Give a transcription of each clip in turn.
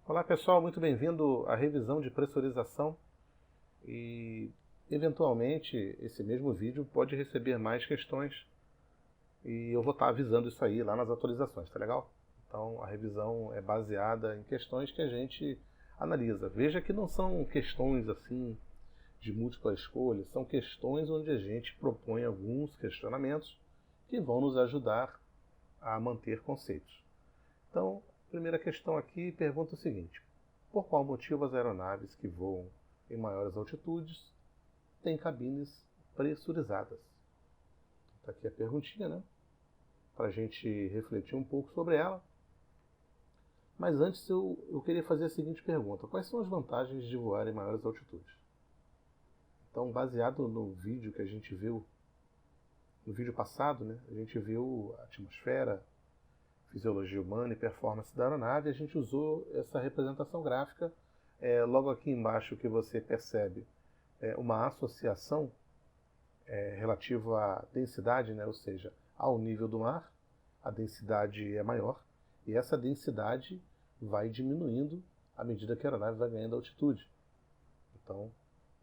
Olá pessoal, muito bem-vindo à revisão de pressurização e eventualmente esse mesmo vídeo pode receber mais questões e eu vou estar avisando isso aí lá nas atualizações, tá legal? Então a revisão é baseada em questões que a gente analisa. Veja que não são questões assim de múltipla escolha, são questões onde a gente propõe alguns questionamentos que vão nos ajudar a manter conceitos. Então, a primeira questão aqui pergunta o seguinte: por qual motivo as aeronaves que voam em maiores altitudes têm cabines pressurizadas? Está aqui a perguntinha, né? Para a gente refletir um pouco sobre ela. Mas antes eu queria fazer a seguinte pergunta: quais são as vantagens de voar em maiores altitudes? Então, baseado no vídeo que a gente viu, no vídeo passado, né, a gente viu a atmosfera, fisiologia humana e performance da aeronave, a gente usou essa representação gráfica. Logo aqui embaixo que você percebe uma associação relativa à densidade, né, ou seja, ao nível do mar, a densidade é maior, e essa densidade vai diminuindo à medida que a aeronave vai ganhando altitude. Então,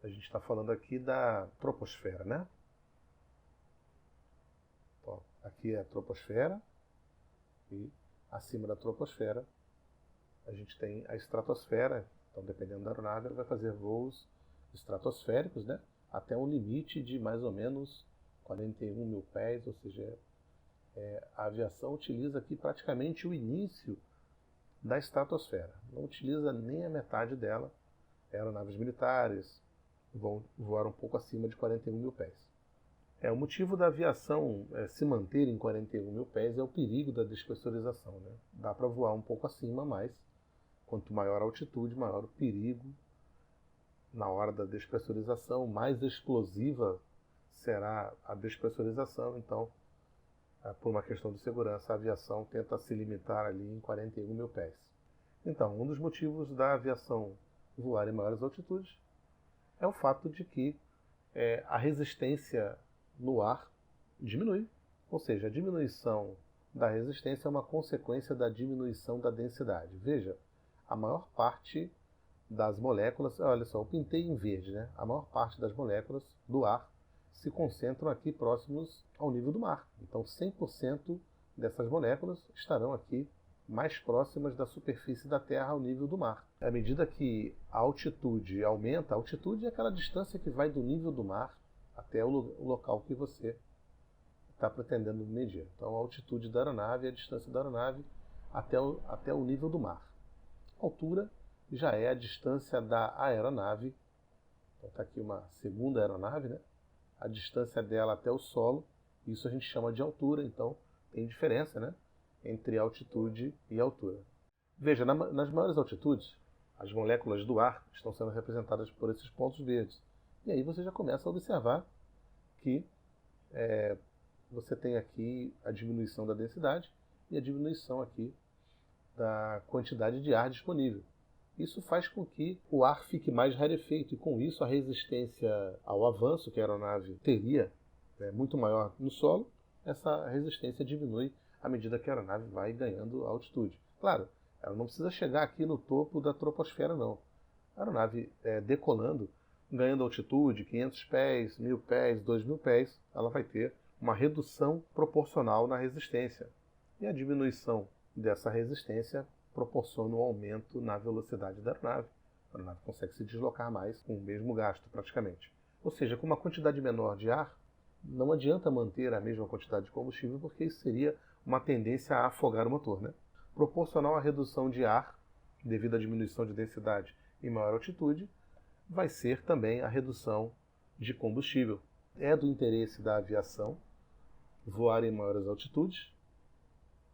a gente está falando aqui da troposfera, né? Então, aqui é a troposfera, e acima da troposfera a gente tem a estratosfera. Então, dependendo da aeronave, ela vai fazer voos estratosféricos, né, até um limite de mais ou menos 41 mil pés, ou seja, a aviação utiliza aqui praticamente o início da estratosfera, não utiliza nem a metade dela. Aeronaves militares vão voar um pouco acima de 41 mil pés. O motivo da aviação se manter em 41 mil pés é o perigo da despressurização, né? Dá para voar um pouco acima, mas quanto maior a altitude, maior o perigo na hora da despressurização, mais explosiva será a despressurização. Então, por uma questão de segurança, a aviação tenta se limitar ali em 41 mil pés. Então, um dos motivos da aviação voar em maiores altitudes é o fato de que a resistência no ar diminui, ou seja, a diminuição da resistência é uma consequência da diminuição da densidade. Veja, a maior parte das moléculas, olha só, eu pintei em verde, né? A maior parte das moléculas do ar se concentram aqui próximos ao nível do mar. Então 100% dessas moléculas estarão aqui mais próximas da superfície da Terra ao nível do mar. À medida que a altitude aumenta, a altitude é aquela distância que vai do nível do mar até o local que você está pretendendo medir. Então a altitude da aeronave é a distância da aeronave até o nível do mar. A altura já é a distância da aeronave. Então está aqui uma segunda aeronave, né? A distância dela até o solo, isso a gente chama de altura. Então tem diferença, né, entre altitude e altura. Veja, nas maiores altitudes, as moléculas do ar estão sendo representadas por esses pontos verdes. E aí você já começa a observar que você tem aqui a diminuição da densidade e a diminuição aqui da quantidade de ar disponível. Isso faz com que o ar fique mais rarefeito e, com isso, a resistência ao avanço que a aeronave teria muito maior no solo, essa resistência diminui à medida que a aeronave vai ganhando altitude. Claro, ela não precisa chegar aqui no topo da troposfera, não. A aeronave decolando, ganhando altitude, 500 pés, 1000 pés, 2000 pés, ela vai ter uma redução proporcional na resistência. E a diminuição dessa resistência proporciona um aumento na velocidade da aeronave. A aeronave consegue se deslocar mais com o mesmo gasto, praticamente. Ou seja, com uma quantidade menor de ar, não adianta manter a mesma quantidade de combustível, porque isso seria uma tendência a afogar o motor, né? Proporcional à redução de ar, devido à diminuição de densidade em maior altitude, vai ser também a redução de combustível. É do interesse da aviação voar em maiores altitudes,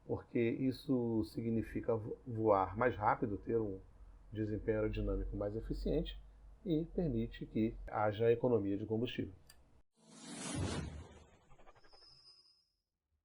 porque isso significa voar mais rápido, ter um desempenho aerodinâmico mais eficiente e permite que haja economia de combustível.